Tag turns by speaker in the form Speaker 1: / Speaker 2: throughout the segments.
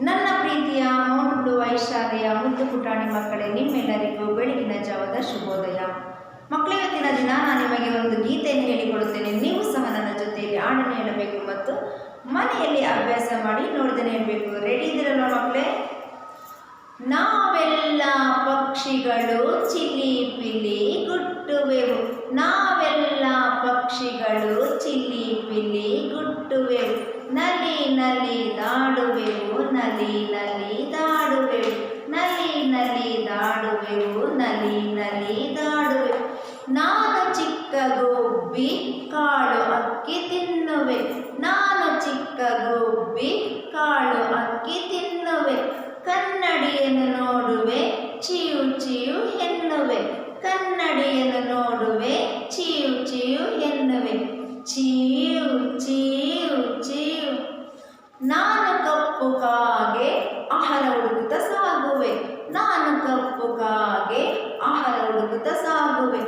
Speaker 1: ನನ್ನ ಪ್ರೀತಿಯ ಮೌಂಡು ವೈಶಾಲಿಯ ಮುದ್ದು ಪುಟಾಣಿ ಮಕ್ಕಳೇ, ನಿಮ್ಮೆಲ್ಲರಿಗೂ ಬೆಳಗಿನ ಜಾವದ ಶುಭೋದಯ. ಮಕ್ಕಳ ಇವತ್ತಿನ ದಿನ ನಾನು ನಿಮಗೆ ಒಂದು ಗೀತೆಯನ್ನು ಹೇಳಿಕೊಡುತ್ತೇನೆ. ನೀವು ಸಹ ನನ್ನ ಜೊತೆಯಲ್ಲಿ ಹಾಡನ್ನು ಹೇಳಬೇಕು ಮತ್ತು ಮನೆಯಲ್ಲಿ ಅಭ್ಯಾಸ ಮಾಡಿ ನೋಡ್ದೇನೆ ಹೇಳಬೇಕು. ರೆಡಿ ಇದ್ದೀರಲ್ವ ಮಕ್ಕಳೇ? ನಾವೆಲ್ಲ ಪಕ್ಷಿಗಳು ಚಿಲಿ ಪಿಲಿ ಗುಟ್ಟುವೆವು, ನಾವೆಲ್ಲ ಪಕ್ಷಿಗಳು ಚಿಲಿ ಪಿಲಿ ಗುಟ್ಟುವೆವು, ನಲಿ ನಲಿ ದಾಡುವೆವು, ನಲಿ ನಲಿ ದಾಡುವೆವು, ನಲಿ ನಲಿ ದಾಡುವೆವು, ನಲಿ ನಲಿ ದಾಡುವೆವು. ನಾನು ಚಿಕ್ಕ ಗುಬ್ಬಿ ಕಾಳು ಅಕ್ಕಿ ತಿನ್ನುವೆ, ನಾನು ಚಿಕ್ಕ ಗುಬ್ಬಿ ಕಾಳು ಅಕ್ಕಿ ತಿನ್ನುವೆ, ಕನ್ನಡಿಯನ್ನು ನೋಡುವೆ ಚಿಯು ಚಿಯು ಎನ್ನುವೆ, ಕನ್ನಡಿಯನ್ನು ನೋಡುವೆ ಚಿಯು ಚಿಯು ಎನ್ನುವೆ, ಚಿಯು ಚಿಯು ಚಿಯು. ನಾನು ಕಪ್ಪು ಕಾಗೆ ಆಹಾರ ಹುಡುಕುತ್ತ ಸಾಗುವೆ, ನಾನು ಕಪ್ಪು ಕಾಗೆ ಆಹಾರ ಹುಡುಕುತ್ತ ಸಾಗುವೆ,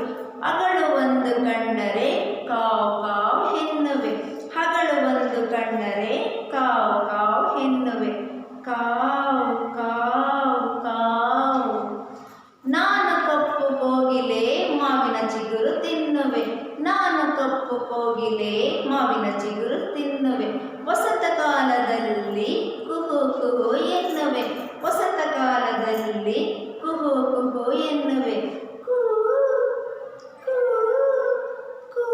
Speaker 1: ಹಗಲು ಒಂದು ಕಂಡರೆ ಕಾವು ಕಾವು ಎನ್ನುವೆ, ಹಗಲು ಒಂದು ಕಂಡರೆ ಕಾವು ಕಾವು ಎನ್ನುವೆ, ಕಾವು ಕಾವು ಕಾವು. ನಾನು ಕಪ್ಪು ಕೋಗಿಲೆ ಮಾವಿನ ಚಿಗುರು ತಿನ್ನುವೆ, ನಾನು ಕಪ್ಪು ಕೋಗಿಲೆ ಮಾವಿನ ಚಿಗುರು ತಿನ್ನುವೆ, ವಸಂತ ಕಾಲದಲ್ಲಿ ಕುಹು ಕುಹು ಎನ್ನುವೆ, ವಸಂತ ಕಾಲದಲ್ಲಿ ಕುಹು ಕುಹು ಎನ್ನುವೆ, ಕೂ ಕೂ ಕೂ.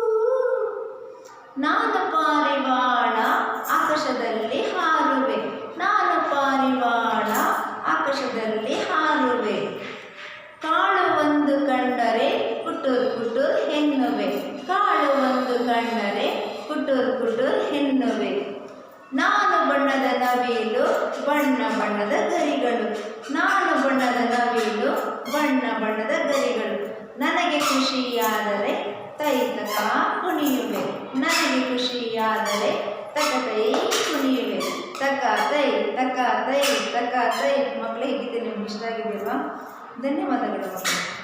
Speaker 1: ನಾನು ಪಾರಿವಾಳ ಆಕಾಶದಲ್ಲಿ ಹಾರುವೆ, ನಾನು ಪಾರಿವಾಳ ಆಕಾಶದಲ್ಲಿ ಹಾರುವೆ, ಕಾಳು ಒಂದು ಕಂಡರೆ ಕುಟುರ್ ಕುಟುರ್ ಎನ್ನುವೆ, ಕಾಳು ಒಂದು ಕಂಡರೆ ಕುಟುರ್ ಕುಟುರ್ ಎನ್ನುವೆ. ನಾನು ಬಣ್ಣದ ನವಿಲು ಬಣ್ಣ ಬಣ್ಣದ ಗರಿಗಳು, ನಾನು ಬಣ್ಣದ ನವಿಲು ಬಣ್ಣ ಬಣ್ಣದ ಗರಿಗಳು, ನನಗೆ ಖುಷಿಯಾದರೆ ತೈತಕ ಕುಣಿಯುವೆ, ನನಗೆ ಖುಷಿಯಾದರೆ ತಕತೈ ಕುಣಿಯುವೆ, ತಕ ತೈ ತಕ ತೈ ತಕ ತೈ. ಮಕ್ಕಳೇ, ಹೀಗಿದೆ ನಿಮ್ಗೆ ಇಷ್ಟ ಆಗಿದೆಯಲ್ವಾ? ಧನ್ಯವಾದಗಳು ಮಕ್ಕಳು.